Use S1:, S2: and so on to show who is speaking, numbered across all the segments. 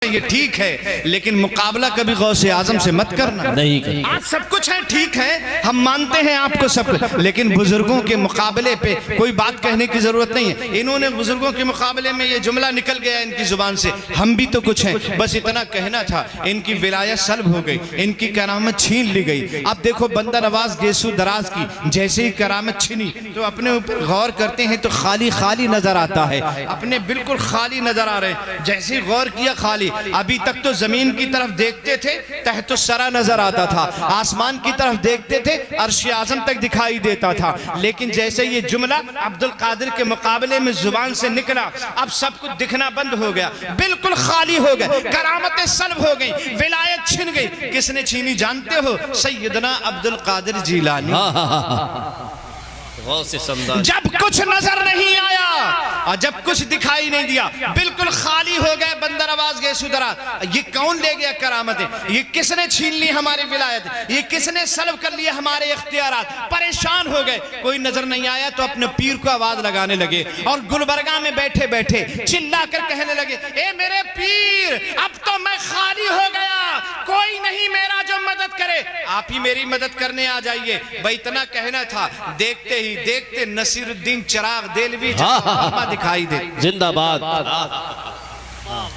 S1: ہے یہ ٹھیک ہے، لیکن مقابلہ کبھی غوث اعظم سے مت کرنا۔ آج سب کچھ ہے، ٹھیک ہے، ہم مانتے ہیں آپ کو سب کچھ، لیکن بزرگوں کے مقابلے پہ کوئی بات کہنے کی ضرورت نہیں ہے۔ انہوں نے بزرگوں کے مقابلے میں یہ جملہ نکل گیا ان کی زبان سے، ہم بھی تو کچھ ہیں، بس اتنا کہنا تھا۔ ان کی ولایت سلب ہو گئی، ان کی کرامت چھین لی گئی۔ اب دیکھو بندہ نواز گیسو دراز کی جیسے ہی کرامت چھینی تو اپنے اوپر غور کرتے ہیں تو خالی خالی نظر آتا ہے، اپنے بالکل خالی نظر آ رہے ہیں۔ جیسے ہی غور کیا خالی، ابھی تک تو زمین کی طرف دیکھتے تھے تحت الثری نظر آتا تھا، آسمان کی طرف دیکھتے تھے عرش اعظم تک دکھائی دیتا تھا، لیکن جیسے یہ جملہ عبدالقادر کے مقابلے میں زبان سے نکلا اب سب کچھ دکھنا بند ہو گیا، بالکل خالی ہو گئے، کرامتیں سلب ہو گئیں، ولایت چھن گئی۔ کس نے چھینی جانتے ہو؟ سیدنا عبدالقادر جیلانی۔ جب کچھ نظر نہیں آیا اور جب کچھ دکھائی نہیں دیا، بالکل خالی ہو گئے بندہ نواز گیسو دراز۔ یہ کون لے گیا کرامتیں؟ یہ کس نے چھین لی ہماری ولایت؟ یہ کس نے سلب کر لیا ہمارے اختیارات؟ پریشان ہو گئے، کوئی نظر نہیں آیا تو اپنے پیر کو آواز لگانے لگے اور گلبرگہ میں بیٹھے بیٹھے چلا کر کہنے لگے، اے میرے پیر، اب تو میں خالی ہو گیا، کوئی نہیں میرا جو مدد کرے، آپ ہی میری مدد کرنے آ جائیے۔ بھئی اتنا کہنا تھا، دیکھتے ہی دیکھتے نصیر الدین چراغ دہلوی دکھائی دے۔
S2: زندہ باد۔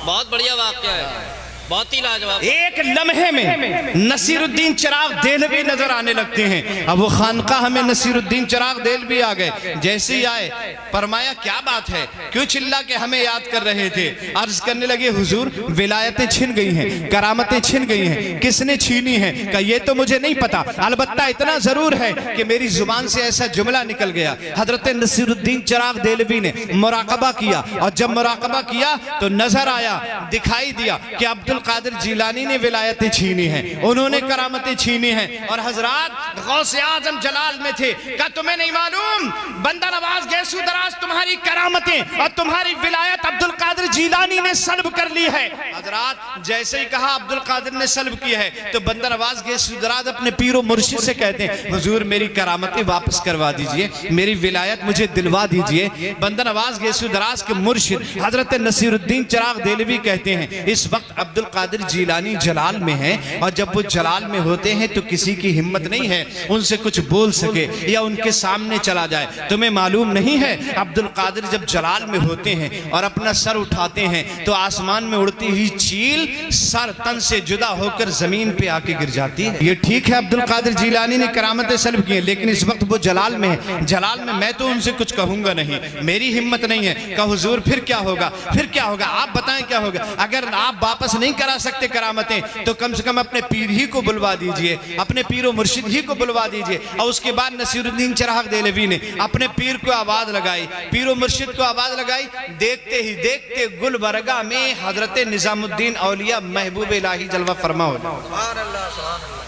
S2: بہت بڑھیا واقعہ ہے، بہت ہی لاجواب۔
S1: ایک لمحے میں نصیر الدین چراغ دہلوی نظر آنے لگتے ہیں۔ اب وہ خانقاہ میں نصیر الدین چراغ دہلوی آ گئے، جیسے ہی آئے فرمایا کیا بات ہے، کیوں چلا کے ہمیں یاد کر رہے تھے؟ عرض کرنے لگے حضور ولایتیں چھن گئی ہیں، کرامتیں چھن گئی ہیں، کس نے چھینی ہیں؟ کہ یہ تو مجھے نہیں پتا، البتہ اتنا ضرور ہے کہ میری زبان سے ایسا جملہ نکل گیا۔ حضرت نصیر الدین چراغ دہلوی نے مراقبہ کیا اور جب مراقبہ کیا تو نظر آیا، دکھائی دیا کہ عبدالقادر جیلانی نے ولایتیں چھینی ہیں، انہوں نے کرامتیں چھینی ہیں۔ اور حضرات غوث اعظم جلال میں تھے، کہا تمہیں نہیں معلوم بندہ نواز گیسو دراز تمہاری کرامتیں اور تمہاری ولایت عبدالقادر جیلانی نے سلب کر لی ہے۔ حضرات جیسے ہی کہا عبدالقادر نے سلب کی ہے تو بندہ نواز گیسو دراز اپنے پیر و مرشد سے کہتے ہیں حضور میری کرامتیں واپس کروا دیجئے، میری ولایت مجھے دلوا دیجئے۔ بندہ نواز گیسو دراز کے مرشد حضرت نصیر الدین چراغ دہلوی کہتے ہیں اس وقت عبدالقادر جیلانی جلال میں ہیں، اور جب وہ جلال میں ہوتے ہیں تو کسی کی ہمت نہیں ہے ان سے کچھ بول سکے یا ان کے سامنے چلا جائے۔ تمہیں معلوم نہیں ہے عبدالقادر جب جلال میں ہوتے ہیں اور اپنا سر اٹھاتے ہیں تو آسمان میں اڑتی ہوئی چیل سر تن سے جدا ہو کر زمین پہ آ کے گر جاتی ہے۔ یہ ٹھیک ہے عبدالقادر جیلانی نے کرامتیں سلب کی ہیں، لیکن اس وقت وہ جلال میں ہیں، جلال میں تو ان سے کچھ کہوں گا نہیں، میری ہمت نہیں ہے۔ کہ حضور پھر کیا ہوگا؟ پھر کیا ہوگا؟ آپ بتائیں کیا ہوگا؟ اگر آپ واپس نہیں کرا سکتے کرامتیں تو کم سے کم اپنے پیر ہی کو بلوا دیجئے، اپنے پیر و مرشد ہی کو بلوا دیجئے۔ اور اس کے بعد نصیر الدین چراغ دہلوی نے اپنے پیر کو آواز لگائی، پیر و مرشد کو آواز لگائی، دیکھتے ہی دیکھتے گلبرگہ میں حضرت نظام الدین اولیاء محبوب الہی جلوہ فرما ہو جائے۔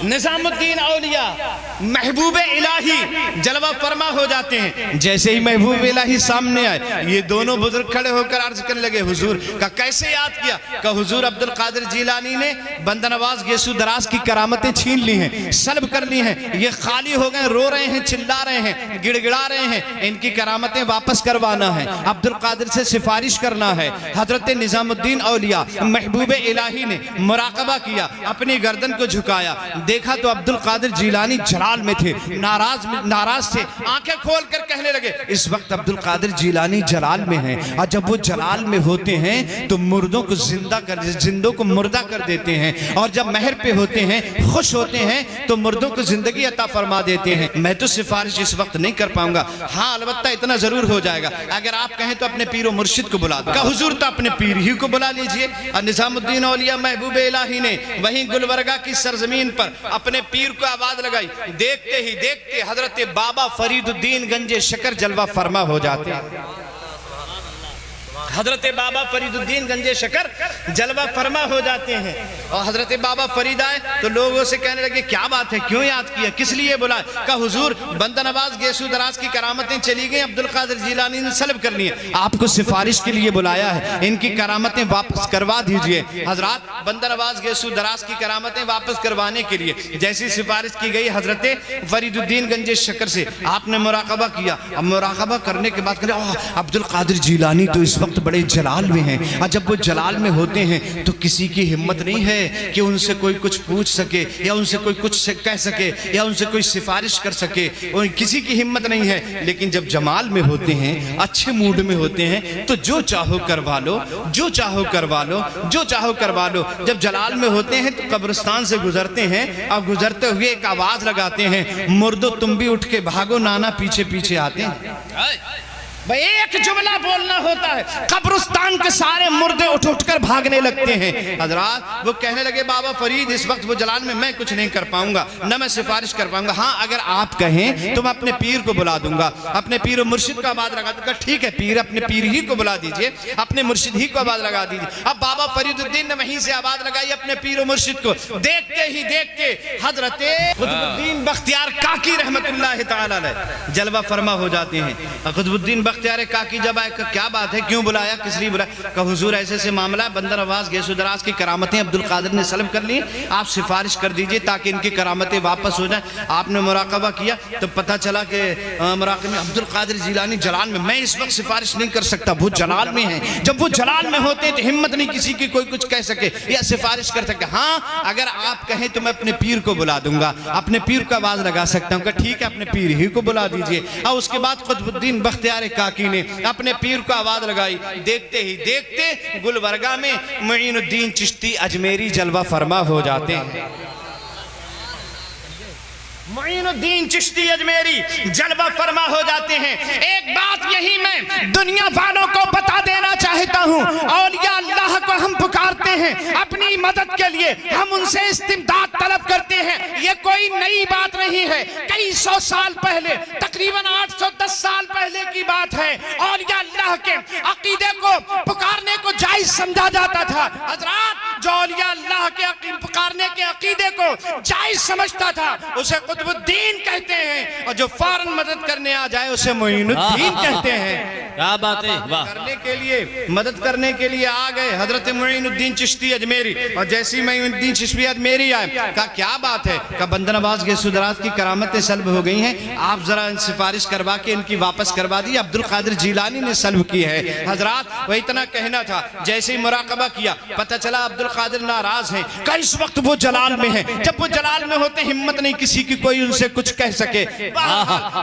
S1: نظام الدین اولیاء محبوب الہی جلوہ فرما ہو جاتے ہیں۔ جیسے ہی محبوب الہی سامنے آئے یہ دونوں بزرگ کھڑے ہو کر عرض کرنے لگے حضور کا کیسے یاد کیا؟ کہ حضور عبدالقادر جیلانی نے بندہ نواز گیسو دراز کی کرامتیں چھین لی ہیں، سلب کر لی ہیں، یہ خالی ہو گئے، رو رہے ہیں، چلا رہے ہیں، گڑ گڑا رہے ہیں، ان کی کرامتیں واپس کروانا ہے، عبدالقادر سے سفارش کرنا ہے۔ حضرت نظام الدین اولیاء محبوب الہی نے مراقبہ کیا، اپنی گردن کو جھکایا، دیکھا تو عبدالقادر جیلانی جلال میں تھے، ناراض تھے، آنکھیں کھول کر کہنے لگے اس وقت عبدالقادر جیلانی جلال میں ہیں، اور جب وہ جلال میں ہوتے ہیں تو مردوں کو زندوں کو مردہ کر دیتے ہیں، اور جب مہر پہ ہوتے ہیں، خوش ہوتے ہیں تو مردوں کو زندگی عطا فرما دیتے ہیں۔ میں تو سفارش اس وقت نہیں کر پاؤں گا، ہاں البتہ اتنا ضرور ہو جائے گا اگر آپ کہیں تو اپنے پیر و مرشد کو بلا دو۔ کہا حضور تو اپنے پیر ہی کو بلا لیجئے۔ اور نظام الدین اولیاء محبوب الہی نے وہیں گلبرگہ کی سرزمین پر اپنے پیر کو آواز لگائی، دیکھتے ہی دیکھتے حضرت بابا فرید الدین گنج شکر جلوہ فرما ہو جاتے ہیں۔ حضرت بابا فرید الدین گنج شکر جلوہ فرما ہو جاتے ہیں، اور حضرت بابا فرید آئے تو لوگوں سے کہنے لگے کیا بات ہے، کیوں یاد کیا، کس لیے بلائے؟ کہا حضور بندہ نواز گیسو دراز کی کرامتیں چلی گئیں، عبدالقادر جیلانی نے سلب کر لی ہیں، آپ کو سفارش کے لیے بلایا ہے، ان کی کرامتیں واپس کروا دیجئے۔ حضرات بندہ نواز گیسو دراز کی کرامتیں واپس کروانے کے لیے جیسی سفارش کی گئی حضرت فرید الدین گنج شکر سے، آپ نے مراقبہ کیا، اب مراقبہ کرنے کے بعد کہا عبدالقادر جیلانی تو اس وقت بڑے جلال میں ہیں، اور جب وہ جلال میں ہوتے ہیں تو کسی کی ہمت نہیں ہے کہ ان سے کوئی کچھ پوچھ سکے یا ان سے کوئی کچھ کہہ سکے یا ان سے کوئی سفارش کر سکے، کسی کی ہمت نہیں ہے۔ لیکن جب جمال میں ہوتے ہیں، اچھے موڈ میں ہوتے ہیں تو جو چاہو کروا لو، جو چاہو کروا لو، جو چاہو کروا لو۔ جب جلال میں ہوتے ہیں تو قبرستان سے گزرتے ہیں اور گزرتے ہوئے ایک آواز لگاتے ہیں، مردو تم بھی اٹھ کے بھاگو، نانا پیچھے پیچھے آتے ہیں۔ بھئی ایک جملہ بولنا ہوتا ہے، قبرستان کے سارے مردے اٹھ کر بھاگنے لگتے ہیں۔ حضرات وہ کہنے لگے بابا فرید اس وقت وہ جلال میں میں کچھ نہیں کر پاؤں گا، نہ میں سفارش کر پاؤں گا، ہاں اگر آپ کہیں تو میں اپنے پیر کو بلا دوں گا، اپنے پیر و مرشد کا آواز لگا دوں گا۔ ٹھیک ہے پیر، اپنے پیر ہی کو بلا دیجئے، اپنے مرشد ہی کو آواز لگا دیجئے۔ اب بابا فرید الدین نے وہیں سے آواز لگائی اپنے پیر و مرشد کو، دیکھتے ہی دیکھتے حضرت قطب الدین بختیار کاکی رحمت اللہ تعالی علیہ جلوہ فرما ہو جاتے ہیں۔ قطب الدین بختیار کاکی جب آئے کہ کیا بات ہے، کیوں بلایا، کس لیے بلایا؟ کہ حضور ایسے سے معاملہ ہے، بندر نواز گیس و دراز کی کرامتیں عبدالقادر نے سلب کر لی، آپ سفارش کر دیجئے تاکہ ان کی کرامتیں واپس ہو جائیں۔ آپ نے مراقبہ کیا تو پتہ چلا کہ مراقبہ میں عبدالقادر جیلانی جلال میں اس وقت سفارش نہیں کر سکتا، وہ جلال میں ہیں۔ جب وہ جلال میں ہوتے ہیں تو ہمت نہیں کسی کی کوئی کچھ کہہ سکے یا سفارش کر سکے۔ ہاں اگر آپ کہیں تو میں اپنے پیر کو بلا دوں گا، اپنے پیر کو آواز لگا سکتا ہوں کہ ٹھیک ہے اپنے پیر ہی کو بلا دیجئے۔ اور اس کے بعد قطب الدین بختیار کاکی نے اپنے پیر کو آواز لگائی، دیکھتے ہی دیکھتے گلبرگہ میں معین الدین چشتی اجمیری جلوہ فرما ہو جاتے ہیں۔ معین الدین چشتی اجمیری جلوہ فرما ہو جاتے ہیں۔ ایک بات یہی میں دنیا والوں کو بتا دینا چاہتا ہوں، اولیاء اللہ کو ہم پکارتے ہیں اپنی مدد کے لیے، ہم ان سے استمداد طلب کرتے ہیں، یہ کوئی نئی بات نہیں ہے۔ کئی سو سال پہلے، تقریباً 810 سال پہلے کی بات ہے، اولیاء اللہ کے عقیدے کو پکارنے کو جائز سمجھا جاتا تھا۔ حضرات جو اولیاء اللہ کے پکارنے کے عقیدے کو جائز سمجھتا تھا اسے قطب الدین کہتے ہیں، اور جو فوراً مدد کرنے آ جائے اسے معین الدین کہتے ہیں۔
S2: کیا بات ہے، واہ!
S1: مدد کرنے کے لیے آ گئے حضرت معین الدین چشتی اجمیری، اور جیسی معین الدین چشتی اجمیری آئے کہا کیا بات ہے، کہا بندہ نواز گیس و دراز کی کرامتیں سلب ہو گئی ہیں، آپ ذرا سفارش کروا کے ان کی واپس کروا دی، عبدالقادر جیلانی نے سلب کی ہے۔ حضرات وہ اتنا کہنا تھا، جیسے ہی مراقبہ کیا پتہ چلا عبدالقادر ناراض ہیں، کہ اس وقت وہ جلال میں ہیں۔ جب وہ جلال میں ہوتے ہمت نہیں کسی کی کوئی ان سے کچھ کہہ سکے،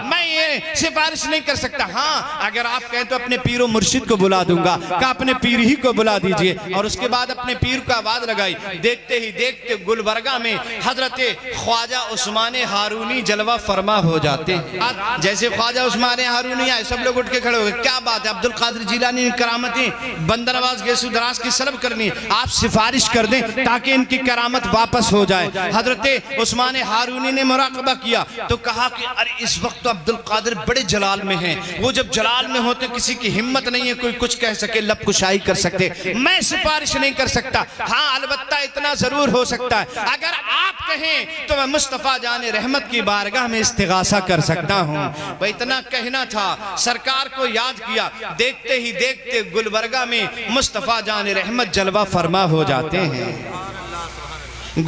S1: میں یہ سفارش نہیں کر سکتا، ہاں اگر آپ کہیں تو اپنے پیر و مرشد کو بلا دوں گا، کہ اپنے پیر ہی کو بلا دیجئے۔ اور اس کے بعد اپنے پیر کو آواز لگائی، دیکھتے ہی دیکھتے گلبرگہ میں حضرت خواجہ عثمان ہارونی جلوہ فرما ہو جاتے ہیں۔ جیسے خواجہ عثمان ہارونی آئے سب لوگ اٹھ کے کھڑے ہو گئے، کیا بات ہے، عبدالقادر جیلانی نے کرامتیں بندہ نواز گیس و دراز کی سلب کرنی، آپ سفارش کر دیں تاکہ ان کی کرامت واپس ہو جائے۔ حضرت عثمان ہارونی نے مراقبہ کیا تو کہا کہ ارے اس وقت تو عبدالقادر بڑے جلال میں ہیں، وہ جب جلال میں ہوتے کسی کی ہمت نہیں ہے کوئی کچھ کہہ سکے، لب کشائی کر سکتے، میں سفارش نہیں کر سکتا، ہاں البتہ اتنا ضرور ہو سکتا ہے اگر آپ کہیں تو میں مصطفیٰ جان رحمت کی بارگاہ میں استغاثہ کر سکتا ہوں۔ وہ اتنا کہنا تھا، سرکار کو یاد کیا، دیکھتے ہی دیکھتے گلبرگہ میں مصطفیٰ جان رحمت جلوہ فرما ہو جاتے ہیں۔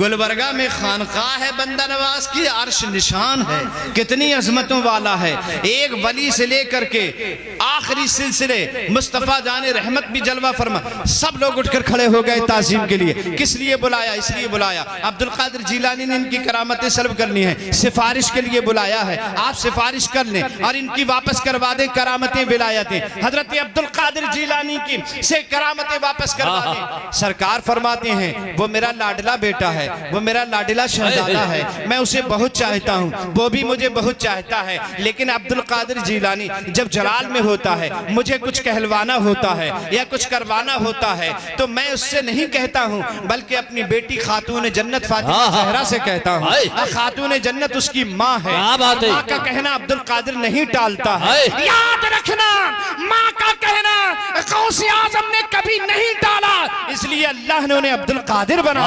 S1: گلبرگہ میں خانقاہ ہے بندہ نواز کی، عرش نشان ہے، کتنی عظمتوں والا ہے، ایک ولی سے لے کر کے آخری سلسلے مصطفیٰ جان رحمت بھی جلوہ فرما۔ سب لوگ اٹھ کر کھڑے ہو گئے تعظیم کے لیے، کس لیے بلایا، اس لیے بلایا عبدالقادر جیلانی نے ان کی کرامتیں سلب کرنی ہے، سفارش کے لیے بلایا ہے، آپ سفارش کر لیں اور ان کی واپس کروا دیں کرامتیں ولایتیں، حضرت عبدالقادر جیلانی کی سے کرامتیں واپس کروا دیں۔ سرکار فرماتے ہیں وہ میرا لاڈلا بیٹا ہے، وہ میرا لاڈلا شہزادہ ہے، میں اسے بہت چاہتا ہوں، وہ بھی مجھے بہت چاہتا ہے، لیکن عبدالقادر جیلانی جب جلال میں ہوتا ہے، مجھے کچھ کہلوانا ہوتا ہے یا کچھ کروانا ہوتا ہے تو میں اس سے نہیں کہتا ہوں بلکہ اپنی بیٹی خاتون جنت فاطمہ زہرا سے کہتا ہوں۔ خاتون جنت اس کی ماں ہے، ماں کا کہنا عبدالقادر نہیں ٹالتا ہے، یاد رکھنا ماں کا کہنا غوث اعظم نے کبھی نہیں ٹالا، اس لیے اللہ نے انہیں عبدالقادر بنا